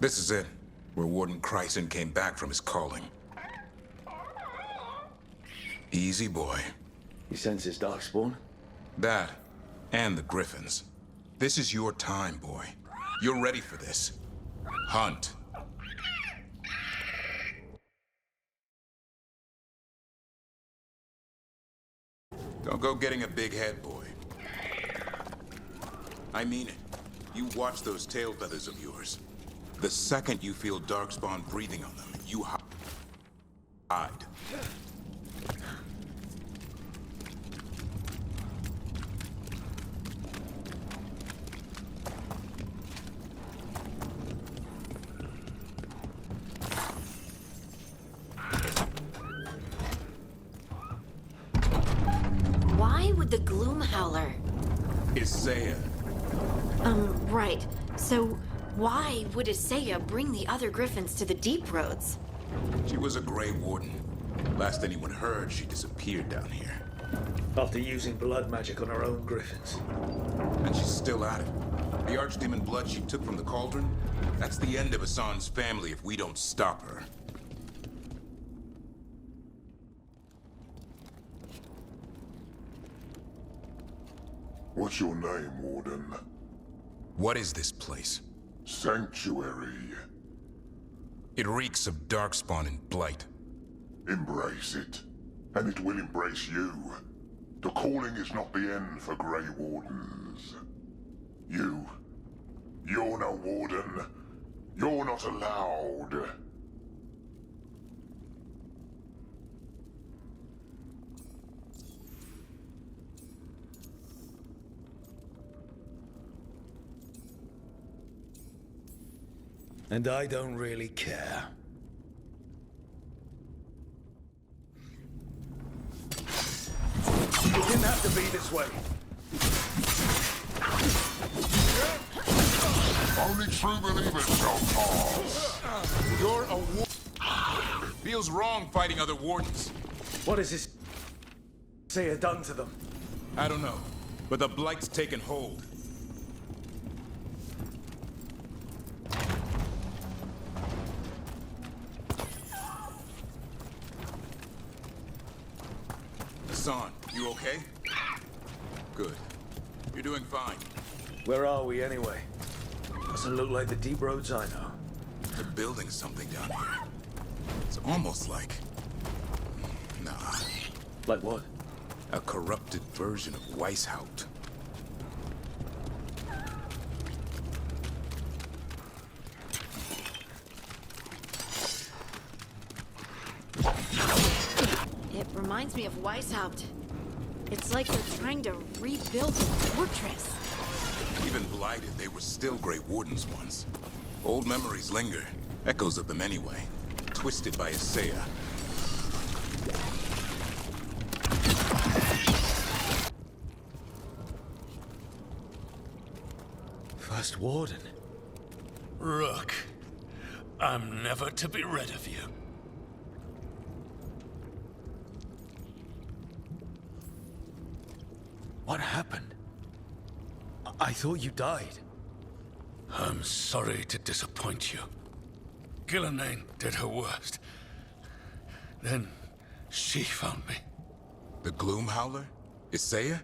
This is it, where Warden Chryson came back from his calling. Easy, boy. He senses Darkspawn? That, and the Griffins. This is your time, boy. You're ready for this. Hunt. Don't go getting a big head, boy. I mean it. You watch those tail feathers of yours. The second you feel Darkspawn breathing on them, you hide. Why would the GLOOM HOWLER? Isaiah. Right. So, why would Isaiah bring the other Griffins to the Deep Roads? She was a Grey Warden. Last anyone heard, she disappeared down here. After using blood magic on her own Griffins. And she's still at it. The Archdemon blood she took from the cauldron? That's the end of Hassan's family if we don't stop her. What's your name, Warden? What is this place? Sanctuary. It reeks of Darkspawn and Blight. Embrace it, and it will embrace you. The calling is not the end for Grey Wardens. You're no Warden. You're not allowed. And I don't really care. It didn't have to be this way. Only true believers shall pass. You're a warden. Feels wrong fighting other wardens. What has this Isaiah done to them? I don't know, but the Blight's taken hold. Hassan, you okay? Good. You're doing fine. Where are we anyway? Doesn't look like the deep roads I know. They're building something down here. It's almost like... Nah. Like what? A corrupted version of Weishaupt. It reminds me of Weishaupt. It's like they're trying to rebuild a fortress. Even blighted, they were still Grey Wardens once. Old memories linger. Echoes of them anyway. Twisted by Isaiah. First Warden. Rook, I'm never to be rid of you. What happened? I thought you died. I'm sorry to disappoint you. Ghilan'nain did her worst. Then she found me. The Gloom Howler? Isaiah?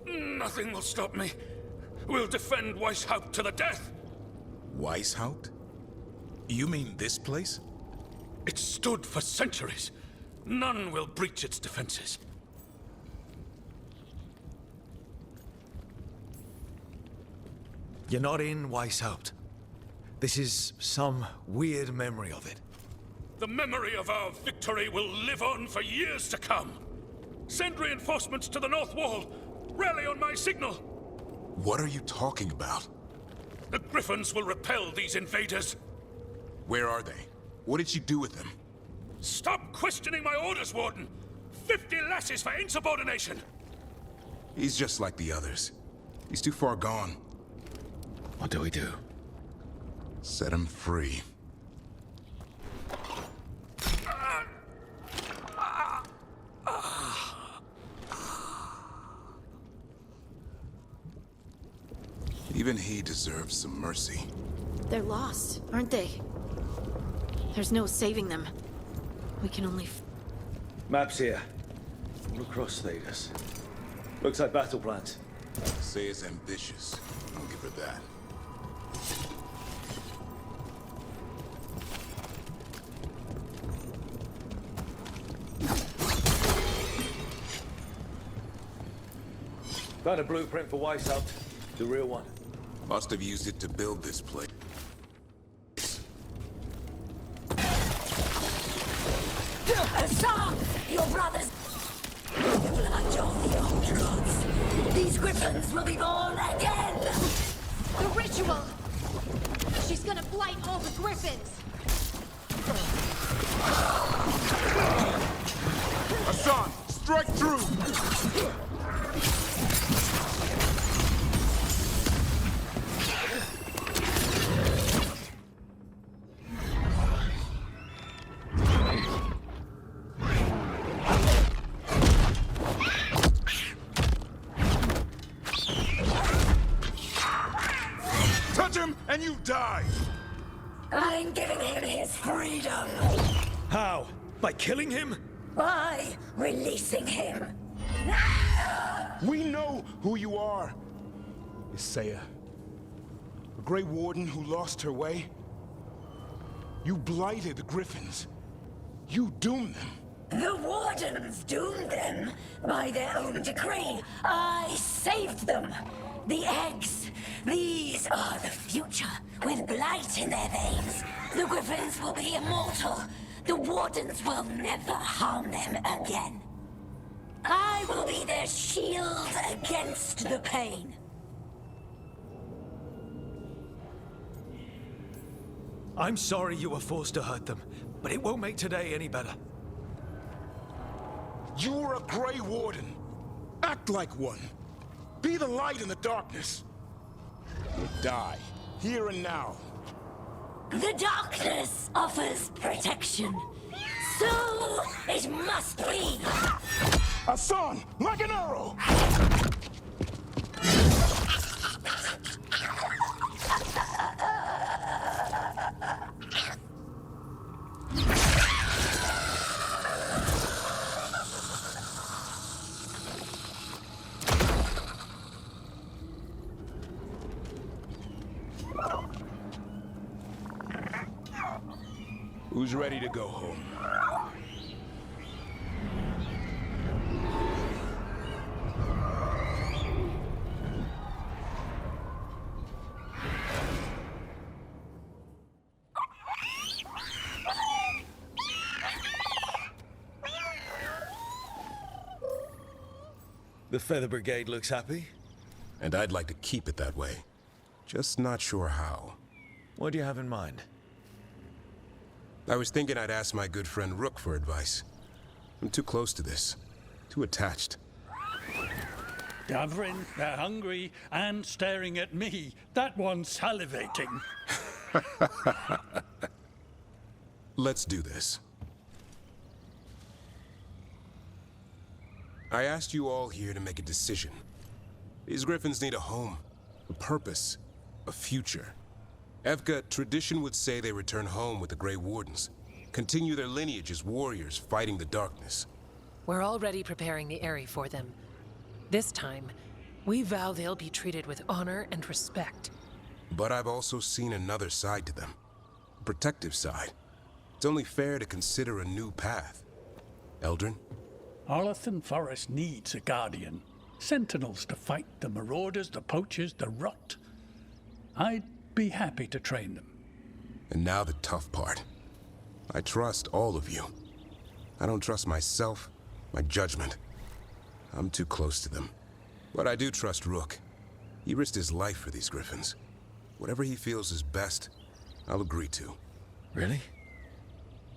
Nothing will stop me. We'll defend Weishaupt to the death. Weishaupt? You mean this place? It stood for centuries. None will breach its defenses. You're not in Weishaupt. This is some weird memory of it. The memory of our victory will live on for years to come. Send reinforcements to the North Wall. Rally on my signal. What are you talking about? The Griffins will repel these invaders. Where are they? What did you do with them? Stop questioning my orders, Warden! 50 lashes for insubordination! He's just like the others. He's too far gone. What do we do? Set him free. Even he deserves some mercy. They're lost, aren't they? There's no saving them. We can only... Maps here. All across Thedas. Looks like battle plans. Say it's ambitious. I'll give her that. Found a blueprint for Weishaupt. The real one. Must have used it to build this place. Stop! Your brothers! Blood on the old gods. These griffins will be born again! The ritual! She's gonna blight all the griffins! Hassan, strike through! And you die! I'm giving him his freedom! How? By killing him? By releasing him! We know who you are, Isaiah. A Grey Warden who lost her way. You blighted the Griffins. You doomed them. The Wardens doomed them by their own decree. I saved them. The eggs. These are the future, with blight in their veins. The Griffins will be immortal. The Wardens will never harm them again. I will be their shield against the pain. I'm sorry you were forced to hurt them, but it won't make today any better. You're a Grey Warden. Act like one. Be the light in the darkness. Or die, here and now. The darkness offers protection. So it must be. Hassan, like an arrow! Who's ready to go home? The Feather Brigade looks happy. And I'd like to keep it that way. Just not sure how. What do you have in mind? I was thinking I'd ask my good friend Rook for advice. I'm too close to this. Too attached. Davrin, they're hungry and staring at me. That one's salivating. Let's do this. I asked you all here to make a decision. These Griffins need a home, a purpose, a future. Evka, tradition would say they return home with the Grey Wardens. Continue their lineage as warriors fighting the darkness. We're already preparing the Eyrie for them. This time, we vow they'll be treated with honor and respect. But I've also seen another side to them. A protective side. It's only fair to consider a new path. Eldrin? Arlathan Forest needs a guardian. Sentinels to fight the marauders, the poachers, the rot. I'd be happy to train them. And now the tough part. I trust all of you. I don't trust myself, my judgment. I'm too close to them. But I do trust Rook. He risked his life for these Griffins. Whatever he feels is best, I'll agree to. Really?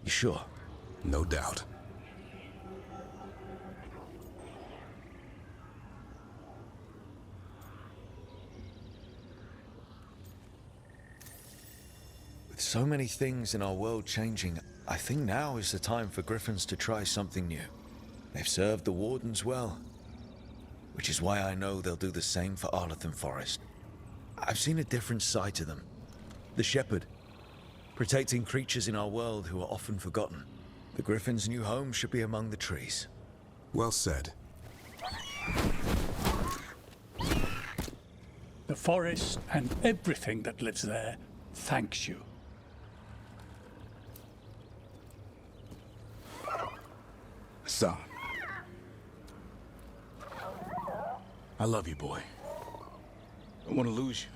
You sure? No doubt. With so many things in our world changing, I think now is the time for Griffins to try something new. They've served the Wardens well, which is why I know they'll do the same for Arlathan Forest. I've seen a different side to them. The shepherd. Protecting creatures in our world who are often forgotten. The Griffin's new home should be among the trees. Well said. The forest and everything that lives there thanks you. Son. I love you, boy. Don't want to lose you.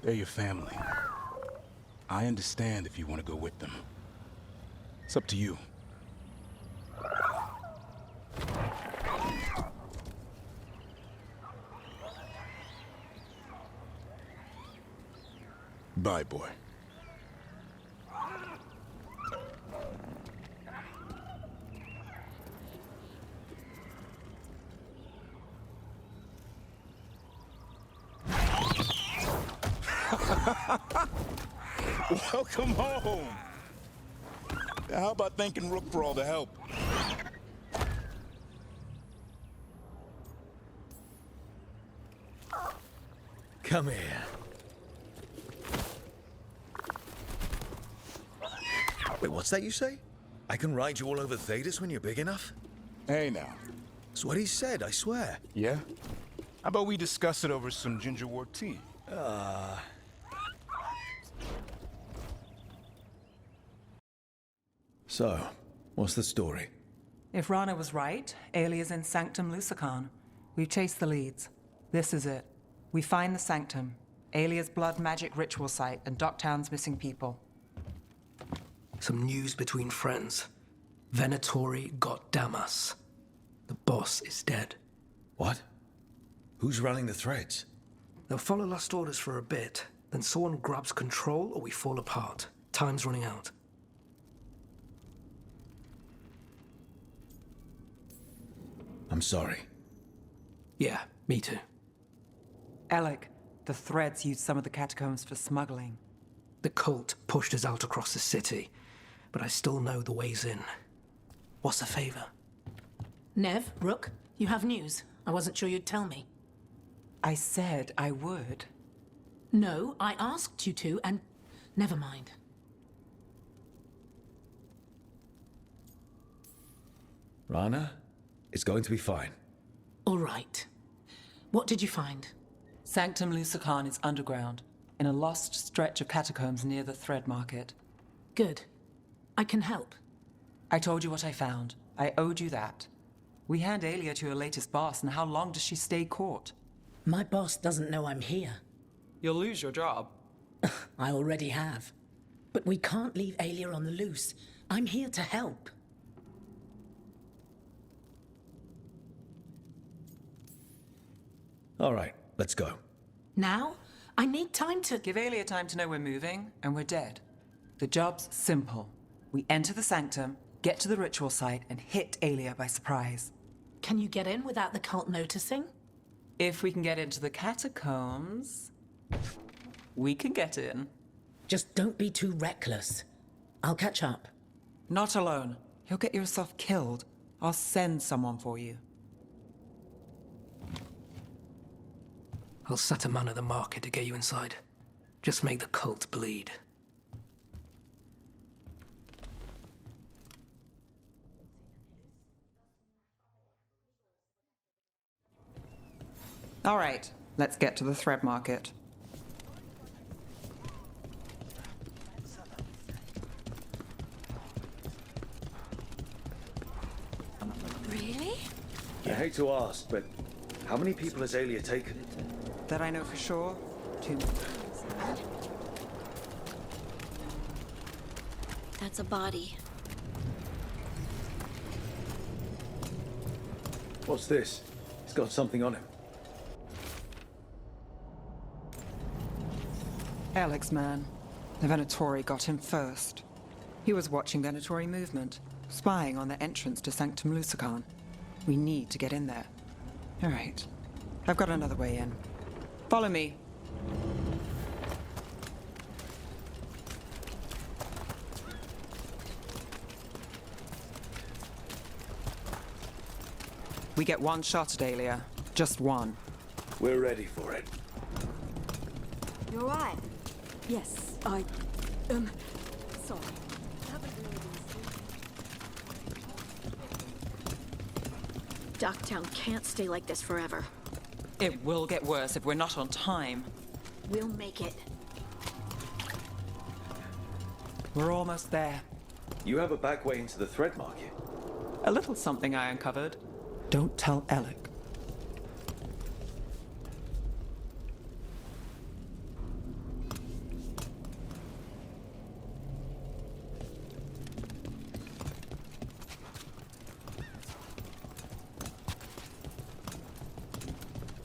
They're your family. I understand if you want to go with them. It's up to you. Bye, boy. Welcome home. How about thanking Rook for all the help? Come here. Wait, what's that you say? I can ride you all over Thedas when you're big enough? Hey, now. That's what he said, I swear. Yeah? How about we discuss it over some gingerwort tea? So, what's the story? If Rana was right, Aelia's in Sanctum Lusican. We've chased the leads. This is it. We find the Sanctum, Aelia's blood magic ritual site, and Docktown's missing people. Some news between friends. Venatori got Damas. The boss is dead. What? Who's running the threads? They'll follow last orders for a bit, then someone grabs control or we fall apart. Time's running out. I'm sorry. Yeah, me too. Alec, the threads used some of the catacombs for smuggling. The cult pushed us out across the city, but I still know the ways in. What's the favor? Nev, Rook, you have news. I wasn't sure you'd tell me. I said I would. No, I asked you to, and never mind. Rana, it's going to be fine. All right. What did you find? Sanctum Lusican is underground, in a lost stretch of catacombs near the Thread Market. Good. I can help. I told you what I found. I owed you that. We hand Aelia to your latest boss, and how long does she stay caught? My boss doesn't know I'm here. You'll lose your job. I already have. But we can't leave Aelia on the loose. I'm here to help. All right, let's go. Now? I need time to... Give Aelia time to know we're moving, and we're dead. The job's simple. We enter the Sanctum, get to the ritual site, and hit Aelia by surprise. Can you get in without the cult noticing? If we can get into the catacombs, we can get in. Just don't be too reckless. I'll catch up. Not alone. You'll get yourself killed. I'll send someone for you. I'll set a man at the market to get you inside. Just make the cult bleed. All right, let's get to the Thread Market. Really? I hate to ask, but how many people has Aelia taken? That I know for sure, 2. That's a body. What's this? It's got something on him. Alec's man. The Venatori got him first. He was watching Venatori movement, spying on the entrance to Sanctum Lusican. We need to get in there. All right. I've got another way in. Follow me. We get one shot at Aelia. Just one. We're ready for it. You're right. Yes, sorry. Ducktown can't stay like this forever. It will get worse if we're not on time. We'll make it. We're almost there. You have a back way into the thread market. A little something I uncovered. Don't tell Alec.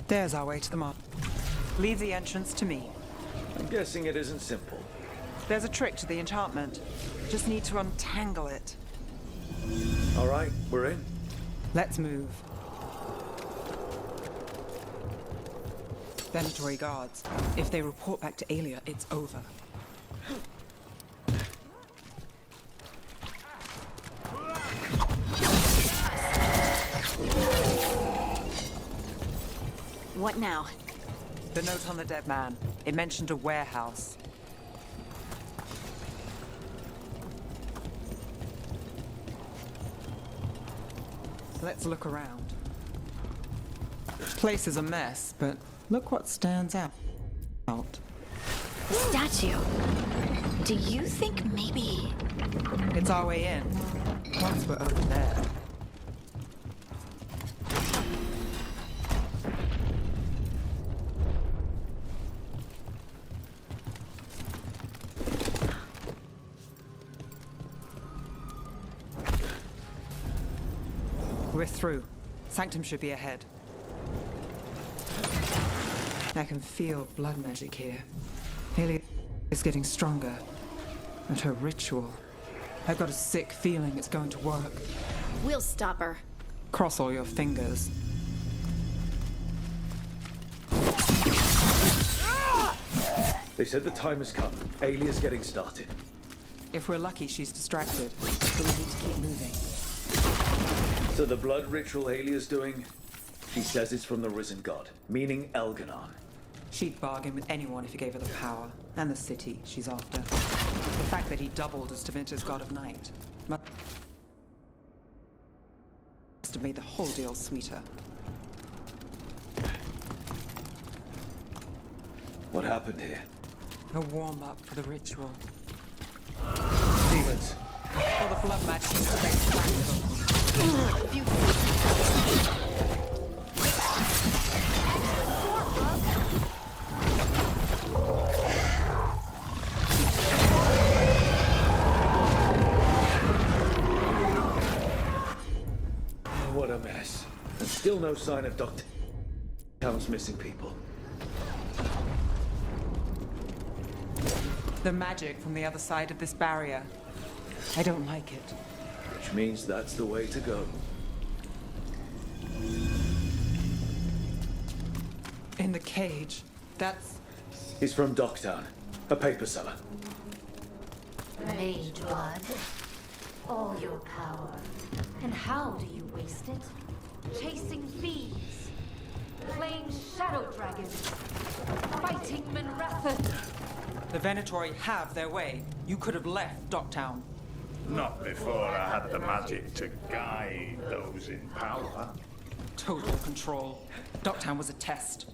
There's our way to the market. Leave the entrance to me. I'm guessing it isn't simple. There's a trick to the enchantment. Just need to untangle it. All right, we're in. Let's move. Venatory guards. If they report back to Aelia, it's over. What now? The note on the dead man. It mentioned a warehouse. Let's look around. Place is a mess, but look what stands out. The statue. Do you think maybe... It's our way in. Once we're over there. We're through. Sanctum should be ahead. I can feel blood magic here. Aelia is getting stronger. And her ritual. I've got a sick feeling it's going to work. We'll stop her. Cross all your fingers. They said the time has come. Aelia's getting started. If we're lucky, she's distracted. So we need to keep moving. So the blood ritual Aelia's doing, she says it's from the risen god, meaning elgar'nan. She'd bargain with anyone if he gave her the power, and the city she's after. The fact that he doubled as Tevinter's god of night must have made the whole deal sweeter. What happened here? A warm-up for the ritual. Demons. All the blood magic is practical. What a mess. And still no sign of Dr. Town's missing people. The magic from the other side of this barrier. I don't like it. Which means that's the way to go. In the cage. That's... He's from Docktown, a paper seller. Mage blood. All your power. And how do you waste it? Chasing thieves. Playing shadow dragons. Fighting Minratha. The Venatory have their way. You could have left Docktown. Not before I had the magic to guide those in power. Total control. Docktown was a test.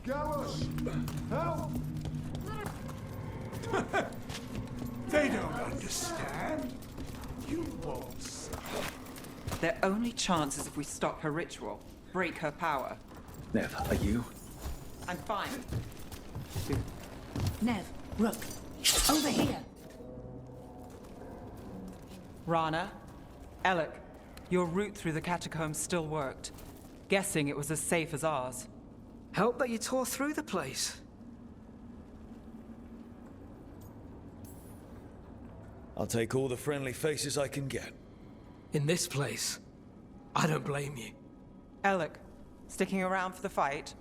Gallus! Help! They don't understand. You won't stop. Their only chance is if we stop her ritual. Break her power. Nev, are you? I'm fine. Nev, Rook, over here. Rana, Alec, your route through the catacombs still worked. Guessing it was as safe as ours. Help that you tore through the place. I'll take all the friendly faces I can get. In this place, I don't blame you. Alec, sticking around for the fight?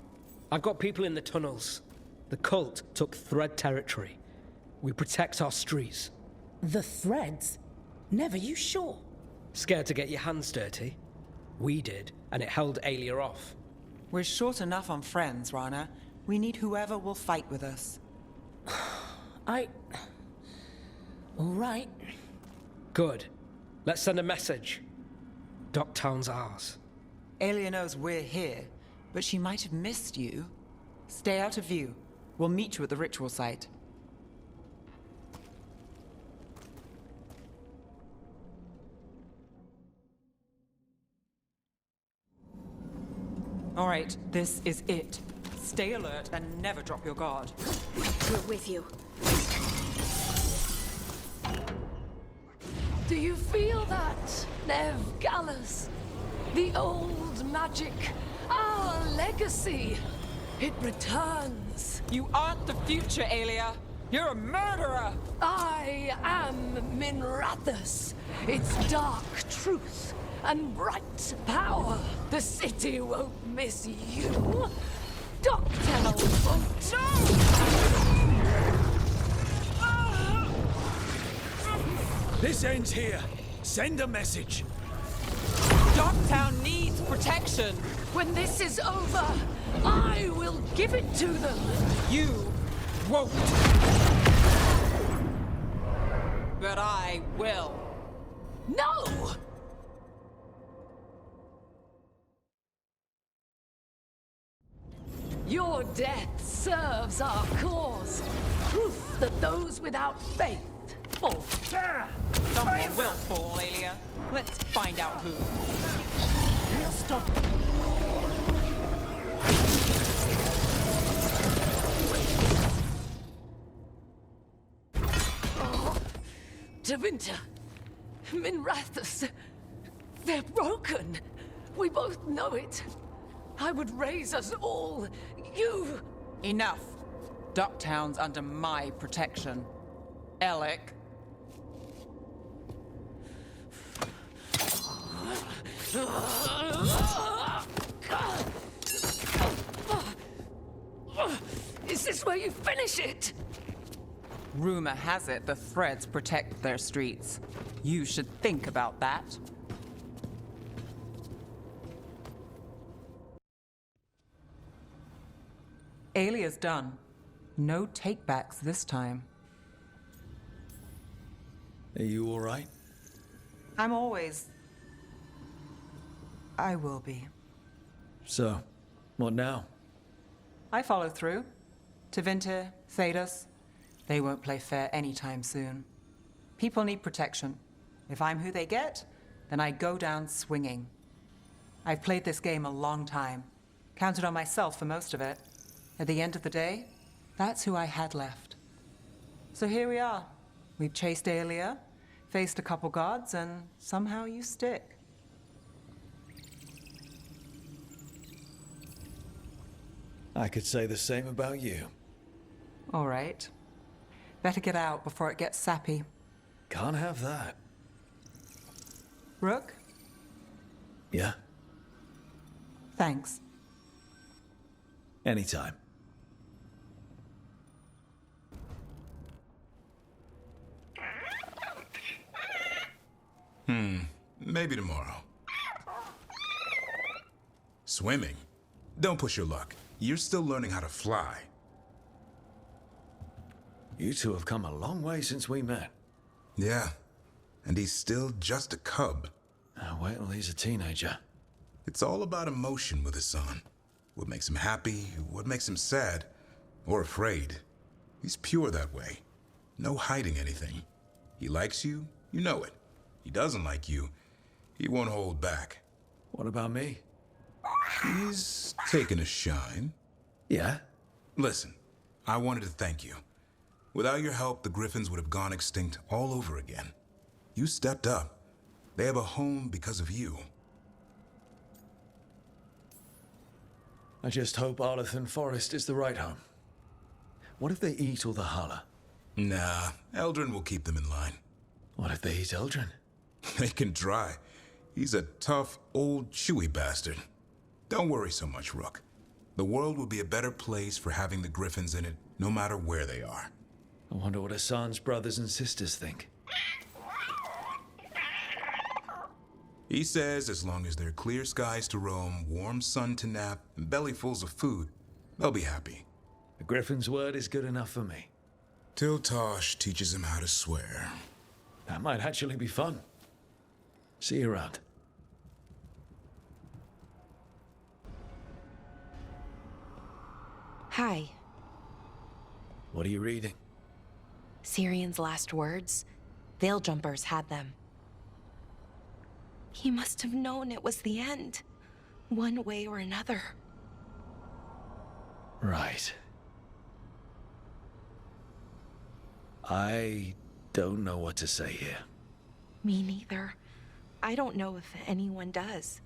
I've got people in the tunnels. The cult took Thread territory. We protect our streets. The threads? Nev, are you sure? Scared to get your hands dirty? We did, and it held Aelia off. We're short enough on friends, Rana. We need whoever will fight with us. All right. Good. Let's send a message. Docktown's ours. Aelia knows we're here, but she might have missed you. Stay out of view. We'll meet you at the ritual site. All right, this is it. Stay alert and never drop your guard. We're with you. Do you feel that, Nev Gallus? The old magic, our legacy. It returns. You aren't the future, Aelia. You're a murderer! I am Minrathus. Its dark truth and bright power. The city won't miss you. Docktown won't. This ends here. Send a message. Docktown needs protection. When this is over, I will give it to them. You won't. But I will. No! Your death serves our cause. Proof that those without faith fall. Someone will fall, Aelia. Let's find out who. We'll stop. Oh, Tevinter, Minrathus, they're broken. We both know it. I would raise us all. You... Enough. Docktown's under my protection. Alec. Is this where you finish it? Rumor has it the Threads protect their streets. You should think about that. Aelia's done. No takebacks this time. Are you all right? I'm always... I will be. So, what now? I follow through. Tevinter, Thedas, they won't play fair anytime soon. People need protection. If I'm who they get, then I go down swinging. I've played this game a long time. Counted on myself for most of it. At the end of the day, that's who I had left. So here we are. We've chased Aelia, faced a couple gods, and somehow you stick. I could say the same about you. All right. Better get out before it gets sappy. Can't have that. Rook? Yeah? Thanks. Anytime. Maybe tomorrow. Swimming? Don't push your luck. You're still learning how to fly. You two have come a long way since we met. Yeah, and he's still just a cub. Wait till he's a teenager. It's all about emotion with his son. What makes him happy, what makes him sad, or afraid. He's pure that way. No hiding anything. He likes you, you know it. He doesn't like you, he won't hold back. What about me? He's taken a shine. Yeah? Listen, I wanted to thank you. Without your help, the Griffins would have gone extinct all over again. You stepped up. They have a home because of you. I just hope Arlathan Forest is the right home. What if they eat all the HOWLER? Nah, Eldrin will keep them in line. What if they eat Eldrin? They can try. He's a tough, old, chewy bastard. Don't worry so much, Rook. The world will be a better place for having the Griffins in it, no matter where they are. I wonder what Hassan's brothers and sisters think. He says as long as there are clear skies to roam, warm sun to nap, and bellyfuls of food, they'll be happy. The Griffin's word is good enough for me. Till Tosh teaches him how to swear. That might actually be fun. See you around. Hi. What are you reading? Syrian's last words? Veil Jumpers had them. He must have known it was the end, one way or another. Right. I don't know what to say here. Me neither. I don't know if anyone does.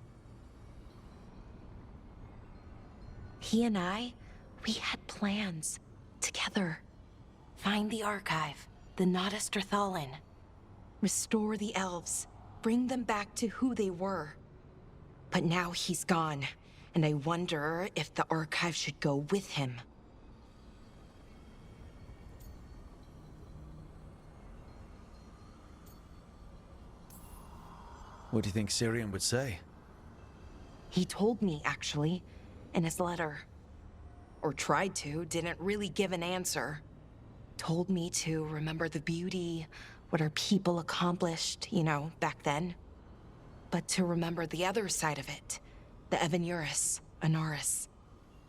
He and I, we had plans. Together. Find the archive, the Nodasterthalin. Restore the elves. Bring them back to who they were. But now he's gone, and I wonder if the archive should go with him. What do you think Syrian would say? He told me, actually, in his letter. Or tried to, didn't really give an answer. Told me to remember the beauty, what our people accomplished, you know, back then. But to remember the other side of it, the Evanuris, Anaris.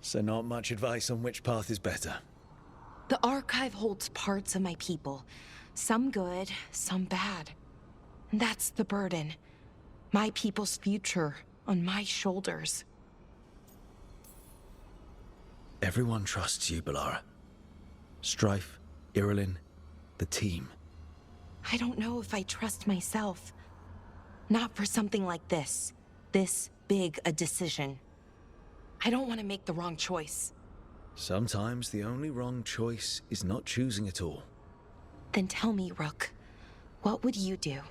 So not much advice on which path is better. The archive holds parts of my people. Some good, some bad. And that's the burden. My people's future on my shoulders. Everyone trusts you, Balara. Strife, Irilyn, the team. I don't know if I trust myself. Not for something like this. This big a decision. I don't want to make the wrong choice. Sometimes the only wrong choice is not choosing at all. Then tell me, Rook, what would you do?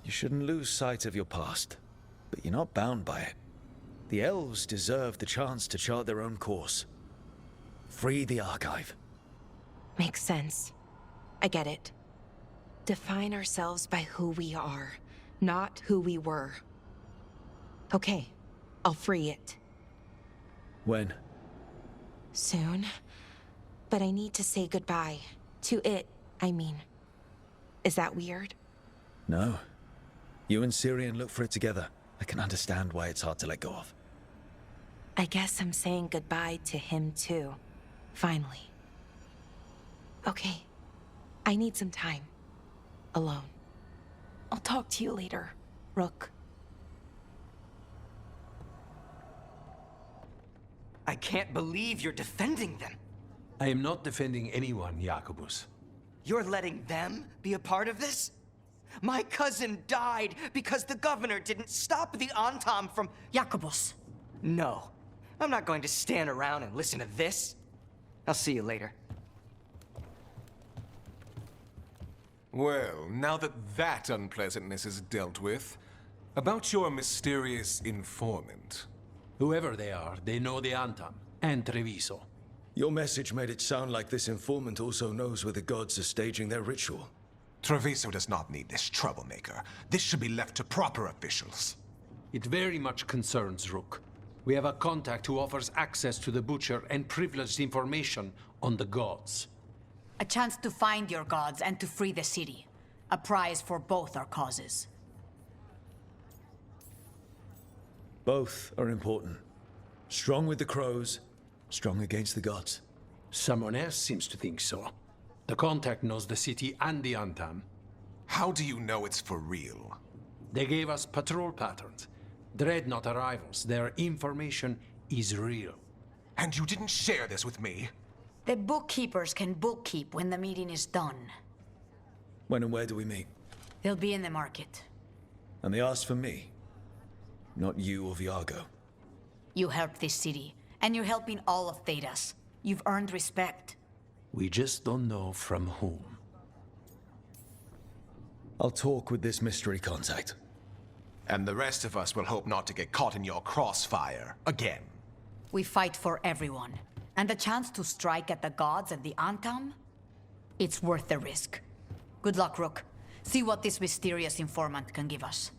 You shouldn't lose sight of your past, but you're not bound by it. The elves deserve the chance to chart their own course. Free the archive. Makes sense. I get it. Define ourselves by who we are, not who we were. Okay, I'll free it. When? Soon. But I need to say goodbye. To it, I mean. Is that weird? No. You and Syrian look for it together. I can understand why it's hard to let go of. I guess I'm saying goodbye to him too. Finally. Okay. I need some time. Alone. I'll talk to you later, Rook. I can't believe you're defending them. I am not defending anyone, Jacobus. You're letting them be a part of this? My cousin died because the governor didn't stop the Antam from... Jacobus. No. I'm not going to stand around and listen to this. I'll see you later. Well, now that unpleasantness is dealt with, about your mysterious informant. Whoever they are, they know the Antam and Treviso. Your message made it sound like this informant also knows where the gods are staging their ritual. Treviso does not need this troublemaker. This should be left to proper officials. It very much concerns Rook. We have a contact who offers access to the Butcher and privileged information on the gods. A chance to find your gods and to free the city. A prize for both our causes. Both are important. Strong with the crows, strong against the gods. Someone else seems to think so. The contact knows the city and the Antam. How do you know it's for real? They gave us patrol patterns. Dreadnought arrivals. Their information is real. And you didn't share this with me? The bookkeepers can bookkeep when the meeting is done. When and where do we meet? They'll be in the market. And they asked for me, not you or Viago. You helped this city, and you're helping all of Thedas. You've earned respect. We just don't know from whom. I'll talk with this mystery contact. And the rest of us will hope not to get caught in your crossfire again. We fight for everyone. And the chance to strike at the gods and the Antam? It's worth the risk. Good luck, Rook. See what this mysterious informant can give us.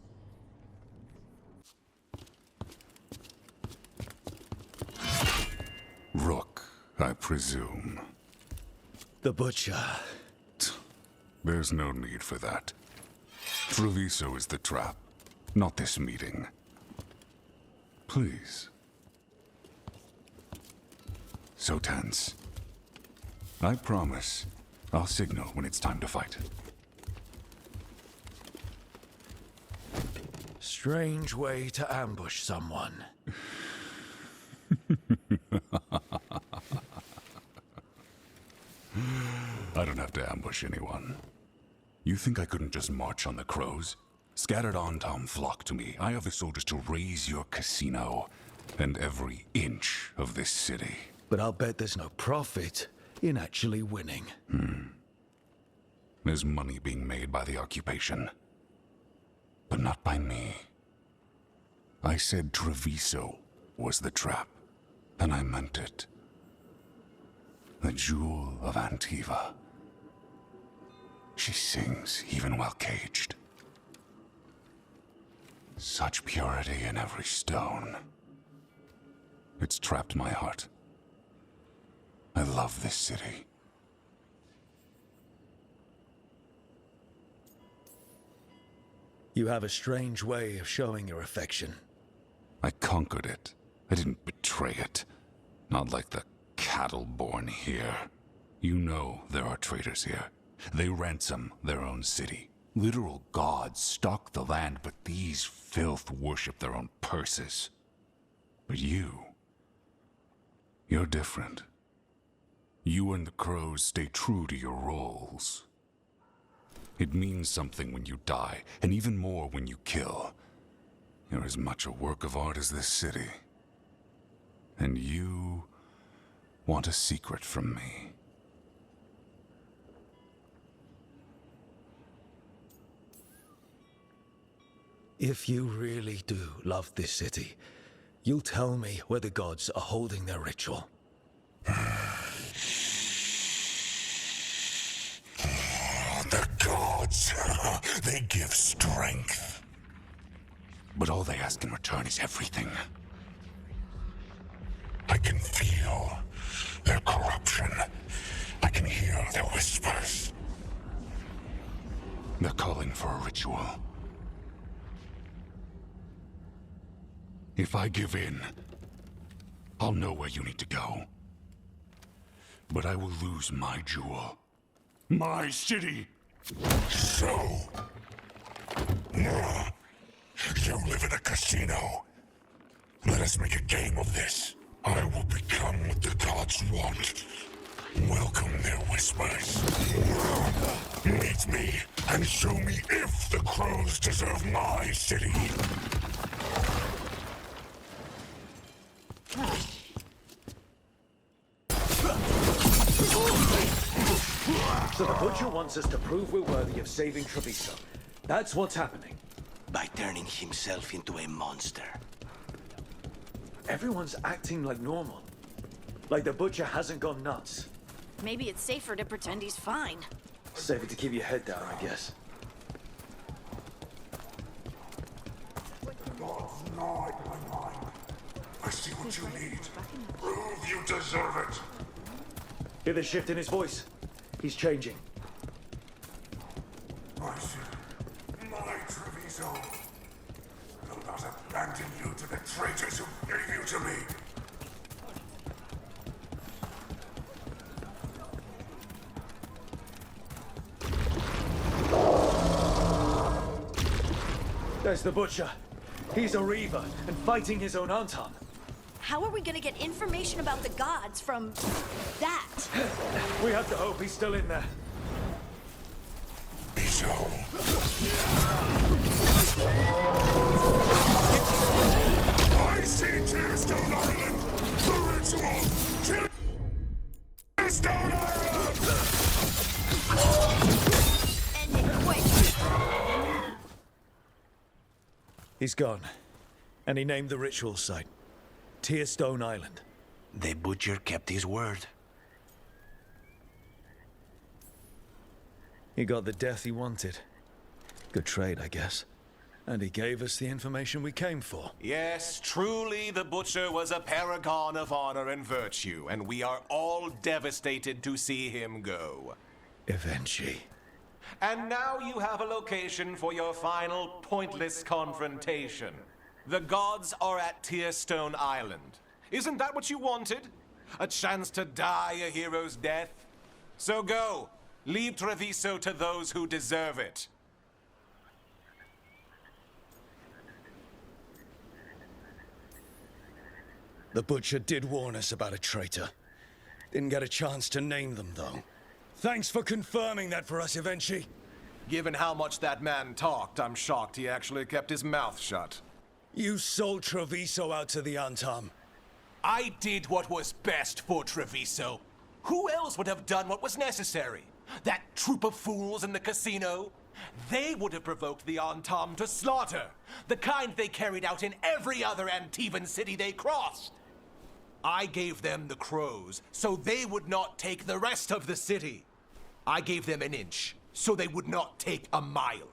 Rook, I presume. The Butcher. There's no need for that. Treviso is the trap, not this meeting. Please. So tense. I promise, I'll signal when it's time to fight. Strange way to ambush someone. I don't have to ambush anyone. You think I couldn't just march on the crows? Scattered Antam flock to me. I have the soldiers to raise your casino and every inch of this city. But I'll bet there's no profit in actually winning. There's money being made by the occupation. But not by me. I said Treviso was the trap, and I meant it. The jewel of Antiva. She sings even while caged. Such purity in every stone. It's trapped my heart. I love this city. You have a strange way of showing your affection. I conquered it. I didn't betray it. Not like the cattle born here. You know there are traitors here. They ransom their own city. Literal gods stalk the land, but these filth worship their own purses. But you're different. You and the crows stay true to your roles. It means something when you die, and even more when you kill. You're as much a work of art as this city. And you want a secret from me. If you really do love this city, you'll tell me where the gods are holding their ritual. The gods, they give strength. But all they ask in return is everything. I can feel their corruption. I can hear their whispers. They're calling for a ritual. If I give in, I'll know where you need to go. But I will lose my jewel. My city! So... you live in a casino. Let us make a game of this. I will become what the gods want. Welcome their whispers. Meet me and show me if the crows deserve my city. So the Butcher wants us to prove we're worthy of saving Treviso. That's what's happening. By turning himself into a monster. Everyone's acting like normal. Like the Butcher hasn't gone nuts. Maybe it's safer to pretend he's fine. Safer to keep your head down, I guess. I see what you need. Prove you deserve it. Hear the shift in his voice. He's changing. My Treviso will not abandon you to the traitors who gave you to me. There's the Butcher. He's a Reaver and fighting his own Antam. How are we gonna get information about the gods from that? We have to hope he's still in there. I see Tearstone Island! The ritual! Tearstone Island! End it quick! He's gone. And he named the ritual site. Tearstone Island. The butcher kept his word. He got the death he wanted. Good trade, I guess. And he gave us the information we came for. Yes, truly the Butcher was a paragon of honor and virtue, and we are all devastated to see him go. Eventually. And now you have a location for your final pointless confrontation. The gods are at Tearstone Island. Isn't that what you wanted? A chance to die a hero's death? So go. Leave Treviso to those who deserve it. The Butcher did warn us about a traitor. Didn't get a chance to name them, though. Thanks for confirming that for us, Eventually. Given how much that man talked, I'm shocked he actually kept his mouth shut. You sold Treviso out to the Antam. I did what was best for Treviso. Who else would have done what was necessary? That troop of fools in the casino? They would have provoked the Antam to slaughter, the kind they carried out in every other Antivan city they crossed. I gave them the crows, so they would not take the rest of the city. I gave them an inch, so they would not take a mile.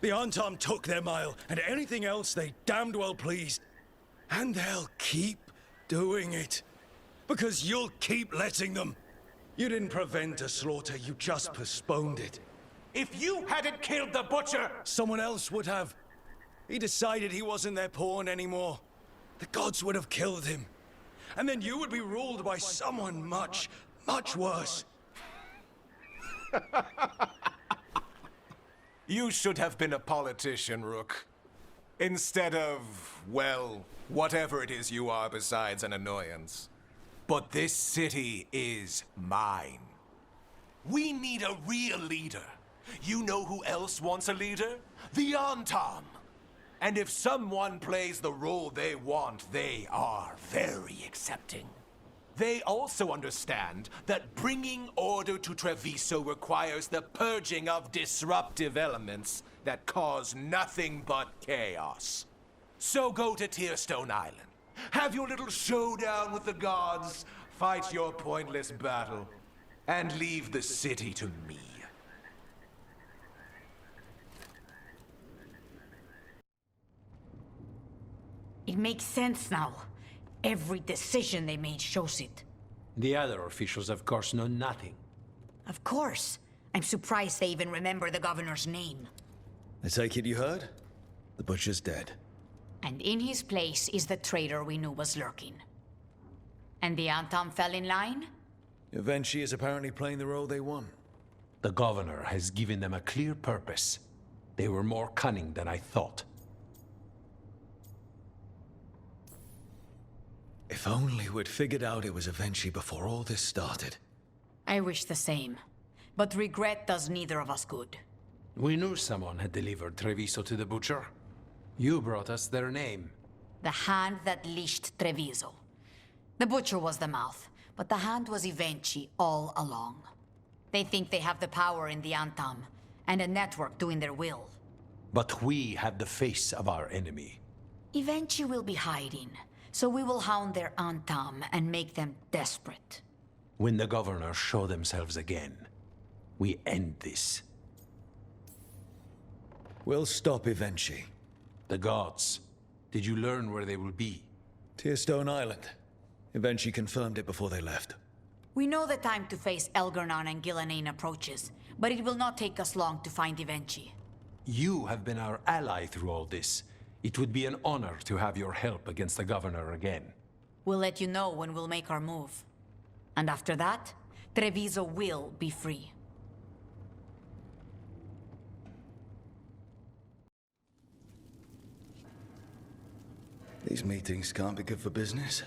The Antam took their mile, and anything else they damned well pleased. And they'll keep doing it. Because you'll keep letting them. You didn't prevent a slaughter, you just postponed it. If you hadn't killed the Butcher... Someone else would have. He decided he wasn't their pawn anymore. The gods would have killed him. And then you would be ruled by someone much, much worse. You should have been a politician, Rook. Instead of, well, whatever it is you are besides an annoyance. But this city is mine. We need a real leader. You know who else wants a leader? The Antam. And if someone plays the role they want, they are very accepting. They also understand that bringing order to Treviso requires the purging of disruptive elements that cause nothing but chaos. So go to Tearstone Island. Have your little showdown with the gods, fight your pointless battle, and leave the city to me. It makes sense now. Every decision they made shows it. The other officials, of course, know nothing. Of course. I'm surprised they even remember the governor's name. I take it you heard? The Butcher's dead. And in his place is the traitor we knew was lurking. And the Antam fell in line? Eventually is apparently playing the role they want. The governor has given them a clear purpose. They were more cunning than I thought. If only we'd figured out it was Eventually before all this started. I wish the same. But regret does neither of us good. We knew someone had delivered Treviso to the Butcher. You brought us their name. The hand that leashed Treviso. The Butcher was the mouth, but the hand was Eventually all along. They think they have the power in the Antam, and a network doing their will. But we have the face of our enemy. Eventually will be hiding, so we will hound their Antam and make them desperate. When the governors show themselves again, we end this. We'll stop Eventually. The gods. Did you learn where they will be? Tearstone Island. Eventually confirmed it before they left. We know the time to face elgar'nan and Ghilan'nain approaches, but it will not take us long to find Eventually. You have been our ally through all this. It would be an honor to have your help against the governor again. We'll let you know when we'll make our move. And after that, Treviso will be free. These meetings can't be good for business.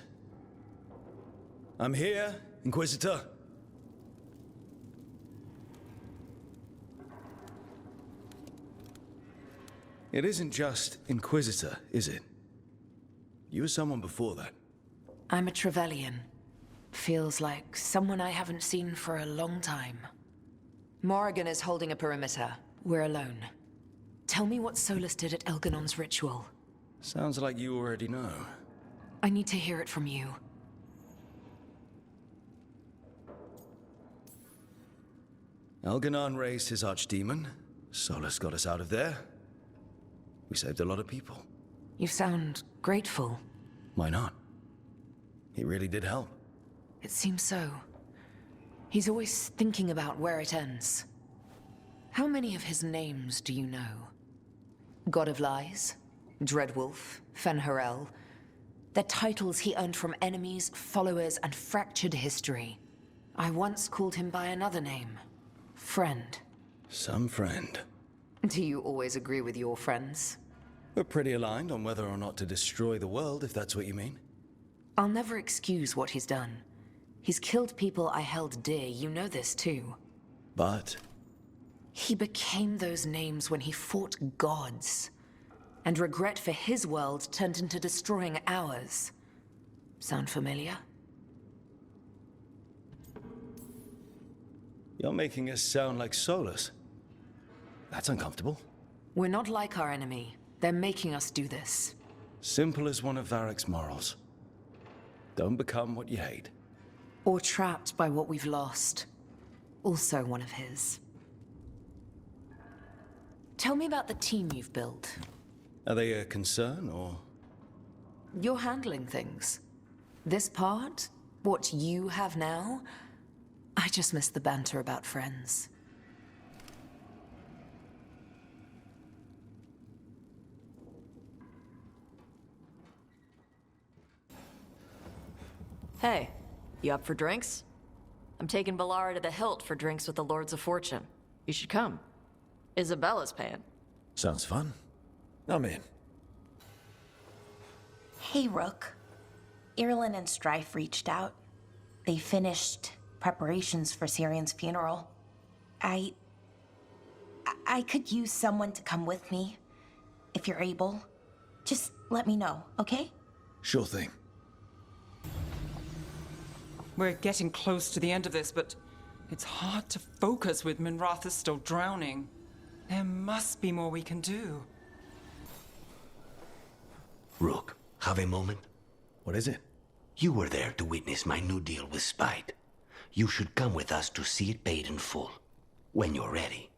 I'm here, Inquisitor. It isn't just Inquisitor, is it? You were someone before that. I'm a Trevelyan. Feels like someone I haven't seen for a long time. Morrigan is holding a perimeter. We're alone. Tell me what Solus did at elgar'nan's ritual. Sounds like you already know. I need to hear it from you. Elgar'nan raised his archdemon. Solus got us out of there. We saved a lot of people. You sound grateful. Why not? He really did help. It seems so. He's always thinking about where it ends. How many of his names do you know? God of Lies, Dreadwolf, Fen'Harel. They're titles he earned from enemies, followers, and fractured history. I once called him by another name. Friend. Some friend. Do you always agree with your friends? We're pretty aligned on whether or not to destroy the world, if that's what you mean. I'll never excuse what he's done. He's killed people I held dear, you know this too. But he became those names when he fought gods. And regret for his world turned into destroying ours. Sound familiar? You're making us sound like Solus. That's uncomfortable. We're not like our enemy. They're making us do this. Simple as one of Varric's morals. Don't become what you hate. Or trapped by what we've lost. Also one of his. Tell me about the team you've built. Are they a concern, or...? You're handling things. This part, what you have now, I just miss the banter about friends. Hey, you up for drinks? I'm taking Bellara to the Hilt for drinks with the Lords of Fortune. You should come. Isabella's paying. Sounds fun. I'm in. Hey, Rook. Irulan and Strife reached out. They finished preparations for Syrian's funeral. I could use someone to come with me, if you're able. Just let me know, okay? Sure thing. We're getting close to the end of this, but it's hard to focus with Minratha still drowning. There must be more we can do. Rook, have a moment? What is it? You were there to witness my new deal with Spite. You should come with us to see it paid in full, when you're ready.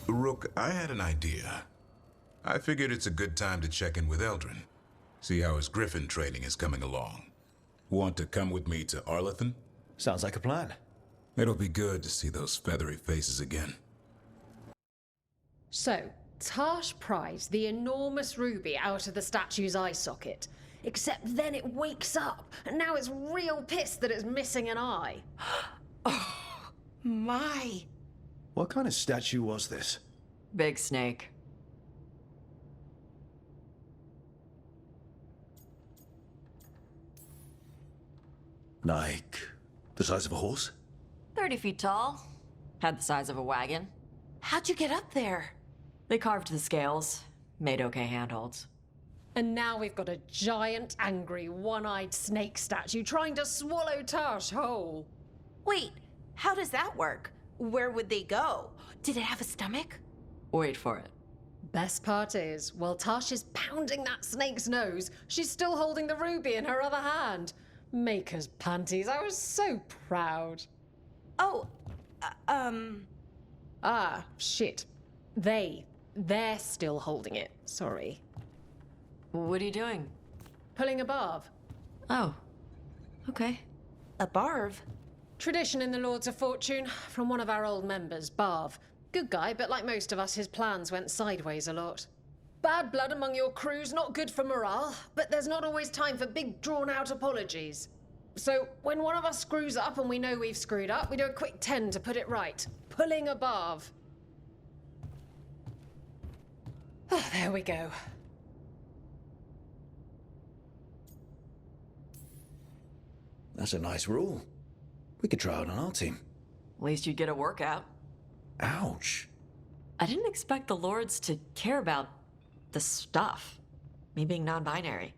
Rook, I had an idea. I figured it's a good time to check in with Eldrin. See how his griffin training is coming along. Want to come with me to Arlathan? Sounds like a plan. It'll be good to see those feathery faces again. So, Tarsh pries the enormous ruby out of the statue's eye socket. Except then it wakes up, and now it's real pissed that it's missing an eye. Oh, my. What kind of statue was this? Big snake. Like the size of a horse? 30 feet tall. Had the size of a wagon. How'd you get up there? They carved the scales. Made okay handholds. And now we've got a giant, angry, one-eyed snake statue trying to swallow Tarsh whole. Wait, how does that work? Where would they go? Did it have a stomach? Wait for it. Best part is, while Tarsh is pounding that snake's nose, she's still holding the ruby in her other hand. Maker's panties, I was so proud. Oh, Ah, shit. They're still holding it, sorry. What are you doing? Pulling a barb. Oh, okay. A barb? Tradition in the Lords of Fortune, from one of our old members, Barv. Good guy, but like most of us, his plans went sideways a lot. Bad blood among your crew's not good for morale, but there's not always time for big, drawn-out apologies. So, when one of us screws up and we know we've screwed up, we do a quick 10 to put it right. Pulling a barb. Oh, there we go. That's a nice rule. We could try it on our team. At least you'd get a workout. Ouch. I didn't expect the Lords to care about the stuff. Me being non-binary.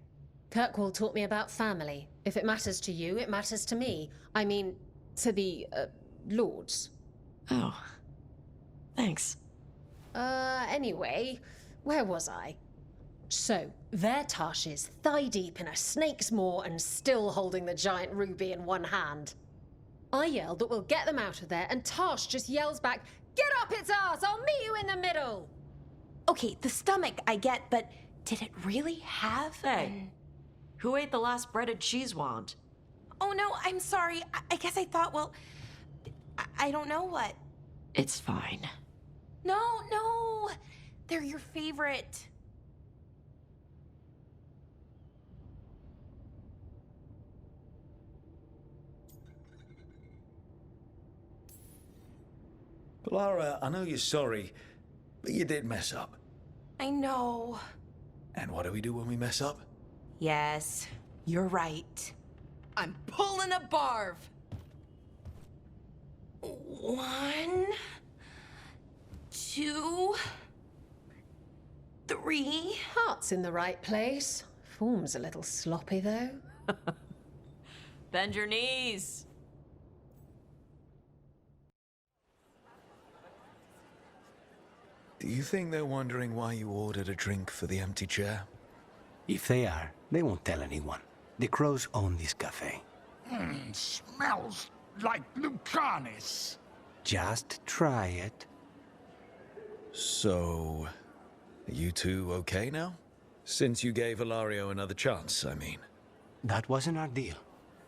Kirkwall taught me about family. If it matters to you, it matters to me. I mean, to the, lords. Oh. Thanks. Anyway, where was I? So, there Tash is, thigh-deep in a snake's maw and still holding the giant ruby in one hand. I yell that we'll get them out of there, and Tash just yells back, "Get up its ass! I'll meet you in the middle!" Okay, the stomach I get, but did it really have Hey, who ate the last breaded cheese wand? Oh no, I'm sorry. I guess I thought, well, I don't know what. It's fine. No, they're your favorite. Lara, I know you're sorry, but you did mess up. I know. And what do we do when we mess up? Yes, you're right. I'm pulling a barv. 1, 2, 3. Heart's in the right place. Form's a little sloppy, though. Bend your knees. Do you think they're wondering why you ordered a drink for the empty chair? If they are, they won't tell anyone. The crows own this cafe. Smells like Lucanis. Just try it. So, are you two okay now? Since you gave Ilario another chance, I mean. That wasn't our deal.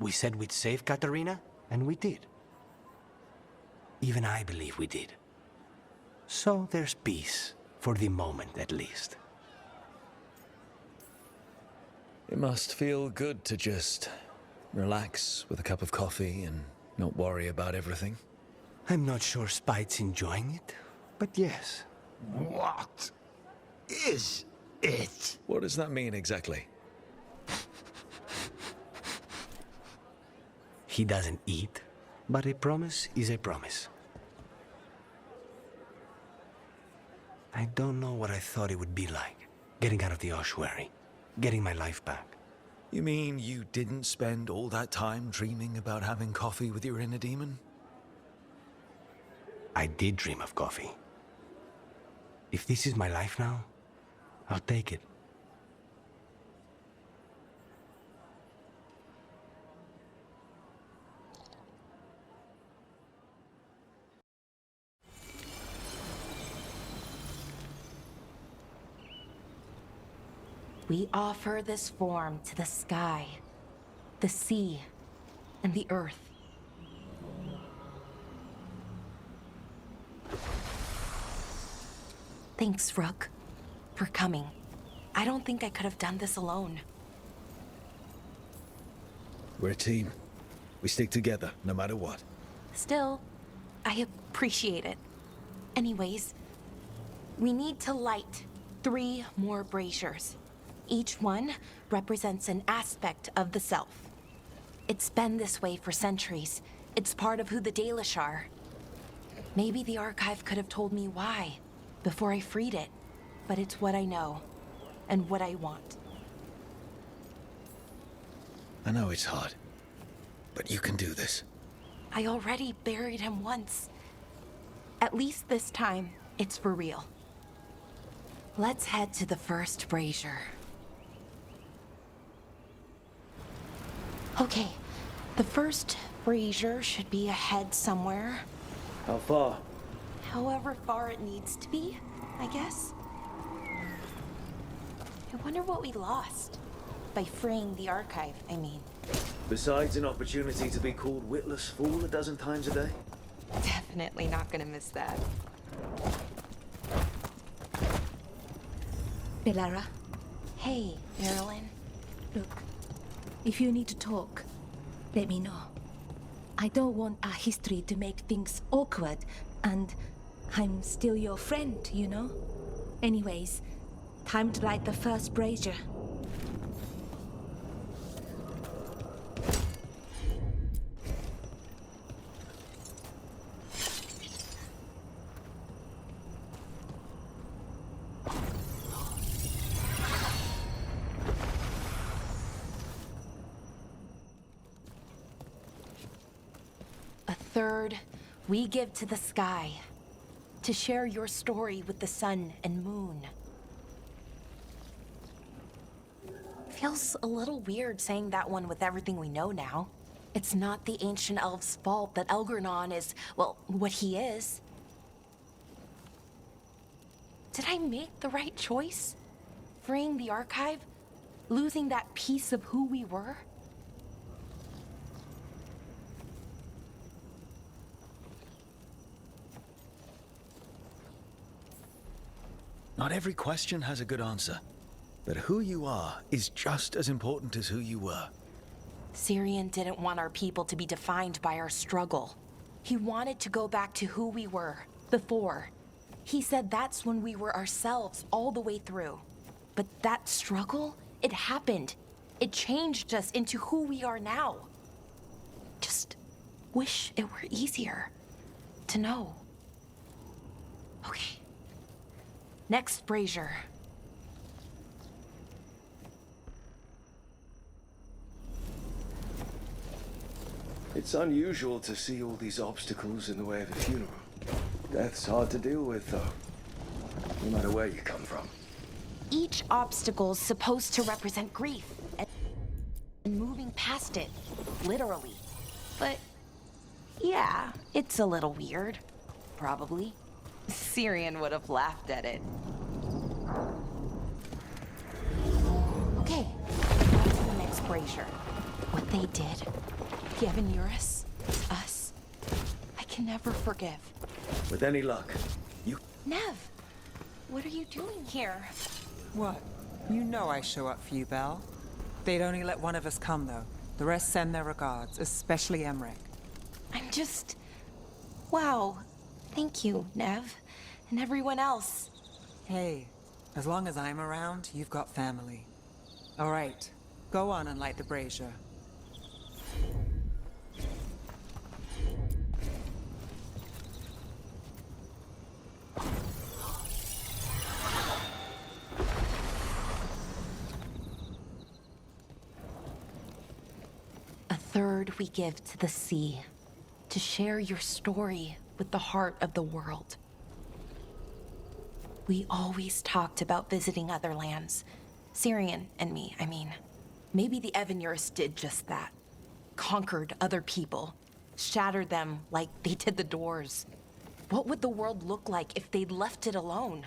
We said we'd save Katerina, and we did. Even I believe we did. So there's peace, for the moment at least. It must feel good to just relax with a cup of coffee and not worry about everything. I'm not sure Spite's enjoying it, but yes. What is it? What does that mean exactly? He doesn't eat, but a promise is a promise. I don't know what I thought it would be like, getting out of the ossuary, getting my life back. You mean you didn't spend all that time dreaming about having coffee with your inner demon? I did dream of coffee. If this is my life now, I'll take it. We offer this form to the sky, the sea, and the earth. Thanks, Rook, for coming. I don't think I could have done this alone. We're a team. We stick together, no matter what. Still, I appreciate it. Anyways, we need to light 3 more braziers. Each one represents an aspect of the self. It's been this way for centuries. It's part of who the Dalish are. Maybe the archive could have told me why before I freed it, but it's what I know and what I want. I know it's hard, but you can do this. I already buried him once. At least this time, it's for real. Let's head to the first brazier. Okay, the first brazier should be ahead somewhere. How far? However far it needs to be, I guess. I wonder what we lost. By freeing the archive, I mean. Besides an opportunity to be called witless fool a dozen times a day? Definitely not gonna miss that. Belara, Hey, Marilyn. look. If you need to talk, let me know. I don't want our history to make things awkward, and I'm still your friend, you know? Anyways, time to light the first brazier. third, we give to the sky to share your story with the sun and moon. Feels a little weird saying that one with everything we know now. It's not the ancient elves' fault that elgar'nan is, well, what he is. Did I make the right choice? Freeing the archive? Losing that piece of who we were? Not every question has a good answer, but who you are is just as important as who you were. Syrian didn't want our people to be defined by our struggle. He wanted to go back to who we were before. He said that's when we were ourselves all the way through. But that struggle, it happened. It changed us into who we are now. Just wish it were easier to know. Okay. Next brazier. It's unusual to see all these obstacles in the way of a funeral. Death's hard to deal with, though, no matter where you come from. Each obstacle's supposed to represent grief and moving past it, literally. But yeah, it's a little weird, probably. Syrian would have laughed at it. Okay, on to the next brazier. What they did, the Evanurus, us, I can never forgive. With any luck, you... Nev, what are you doing here? What? You know I show up for you, Belle. They'd only let one of us come, though. The rest send their regards, especially Emmerich. I'm just... Wow. Thank you, Nev. And everyone else. Hey, as long as I'm around, you've got family. All right, go on and light the brazier. A third we give to the sea, to share your story with the heart of the world. We always talked about visiting other lands. Syrian and me, I mean. Maybe the Evanurus did just that. Conquered other people. Shattered them like they did the doors. What would the world look like if they'd left it alone?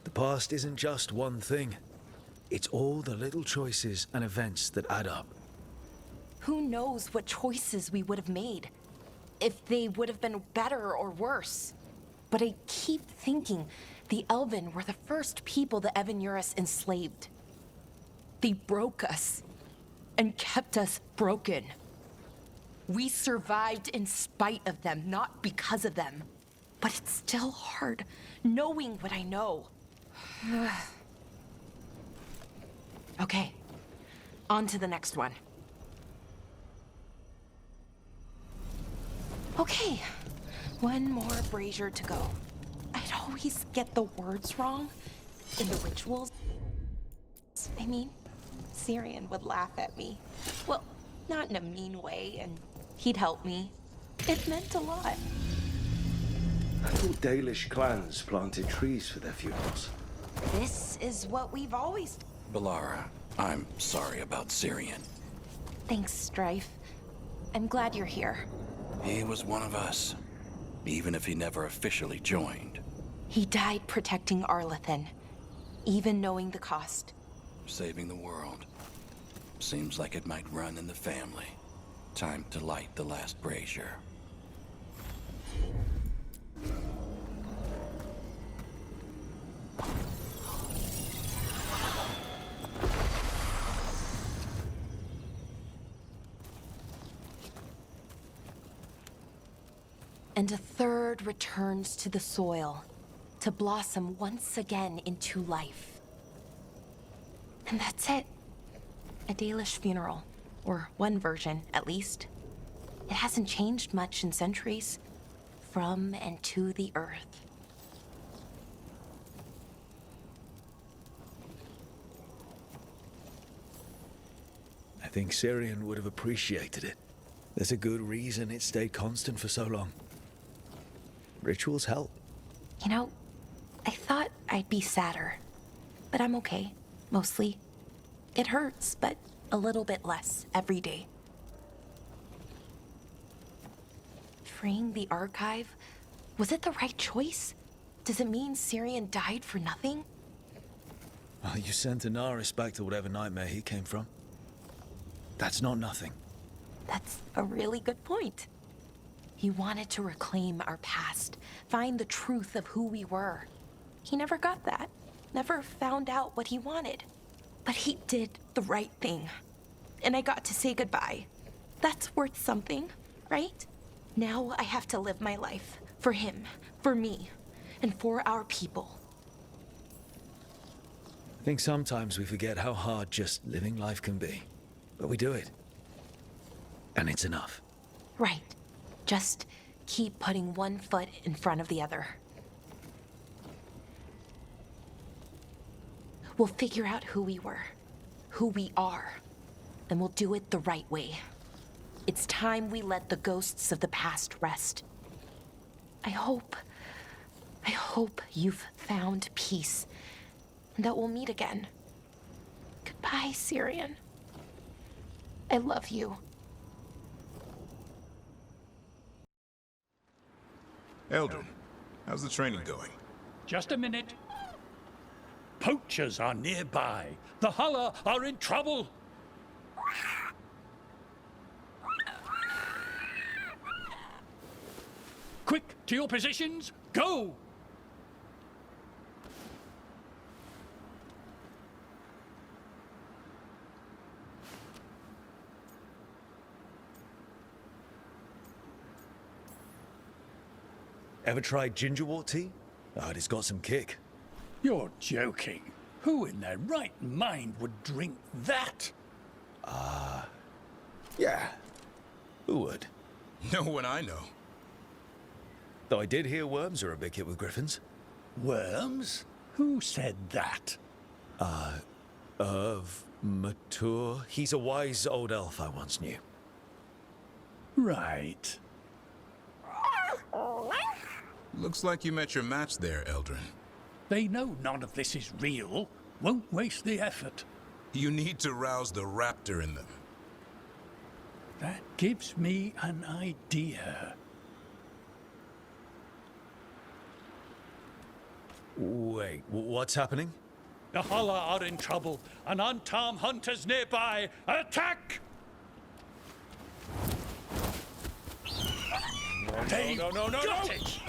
The past isn't just one thing. It's all the little choices and events that add up. Who knows what choices we would have made? If they would have been better or worse. But I keep thinking the Elven were the first people the Evanurus enslaved. They broke us and kept us broken. We survived in spite of them, not because of them. But it's still hard knowing what I know. Okay, on to the next one. Okay, one more brazier to go. I'd always get the words wrong in the rituals. I mean, Syrian would laugh at me. Well, not in a mean way, and he'd help me. It meant a lot. I thought Dalish clans planted trees for their funerals. This is what we've always... Balara, I'm sorry about Syrian. Thanks, Strife. I'm glad you're here. He was one of us, even if he never officially joined. He died protecting Arlathan, even knowing the cost. Saving the world. Seems like it might run in the family. Time to light the last brazier. And a third returns to the soil, to blossom once again into life. And that's it. A Dalish funeral, or one version, at least. It hasn't changed much in centuries, from and to the earth. think Syrian would have appreciated it. There's a good reason it stayed constant for so long. Rituals help. You know, I thought I'd be sadder, but I'm okay, mostly. It hurts, but a little bit less every day. Freeing the archive, was it the right choice? Does it mean Syrian died for nothing? Well, you sent Anaris back to whatever nightmare he came from. That's not nothing. That's a really good point. He wanted to reclaim our past, find the truth of who we were. He never got that, never found out what he wanted. But he did the right thing. And I got to say goodbye. That's worth something, right? Now I have to live my life for him, for me, and for our people. I think sometimes we forget how hard just living life can be. But we do it. And it's enough. Right. Just keep putting one foot in front of the other. We'll figure out who we were, who we are, and we'll do it the right way. It's time we let the ghosts of the past rest. I hope you've found peace, and that we'll meet again. Goodbye, Syrian. I love you. Eldrin, how's the training going? Just a minute. Poachers are nearby. The HOWLER are in trouble. Quick, to your positions. Go! Ever tried gingerwort tea? Oh, it's got some kick. You're joking. Who in their right mind would drink that? Yeah. Who would? No one I know. Though I did hear worms are a big hit with griffins. Worms? Who said that? Mature. He's a wise old elf I once knew. Right. Looks like you met your match there, Eldrin. They know none of this is real. Won't waste the effort. You need to rouse the raptor in them. That gives me an idea. Wait, what's happening? The HOWLER are in trouble. An unarmed hunter's nearby. Attack! No. Got it!